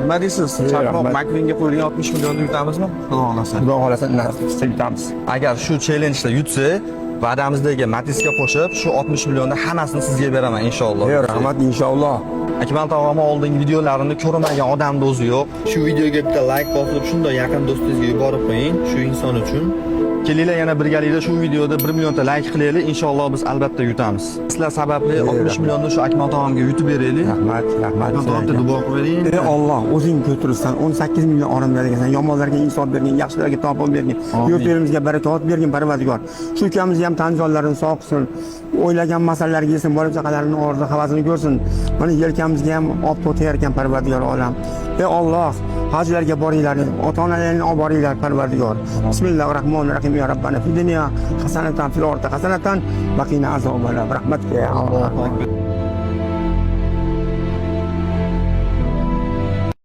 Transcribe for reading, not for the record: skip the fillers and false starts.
Nima deysiz? Chaqmoq Makvinga qo'yilgan 60 millionni yutamizmi? Xudo xolasa. Xudo xolasa yutamiz. Agar shu challenjda yutsa, va'damizdagi Matizga qo'shib, shu 60 millionni hammasini sizga beraman inshaalloh. Rahmat inshaalloh. Akmal tog'am oldingi videolarini ko'rmagan odamni o'zi yo'q. Shu videoga bitta like bosib, shunday yaqin do'stingizga yuborib qo'ying, shu inson uchun. Kelinglar yana birgalikda shu videoda 1 millionta like qilaylik, inshaalloh biz albatta yutamiz. Sizlar sababli 60 millionni shu Akmal tog'amga yutib beraylik. Rahmat. Allohga duo qiling. Ey Alloh, o'zing ko'tirsan, 18 million orom bergansan, yomonlarga insof bergin, yaxshilarga topib bergin. Yurtlarimizga barakot bergin, Parvardigor. Shu ukamizni ham tan jonlarini sog' qilsin. O'ylagan masalalarga yesin, bola chaqalarini orzu havasini ko'rsin. Mana yelkamizga ham olib o'tayar ekan Parvardigor olam. Ey Alloh, hajlarga boringlar, ota-onalarni olib boringlar Parvardigor. Bismillahirrohmanirrohim. Ya Rabbana fid dunya hasanatan fil ordi hasanatan wa qina azoballar. Rahmatka ya Alloh.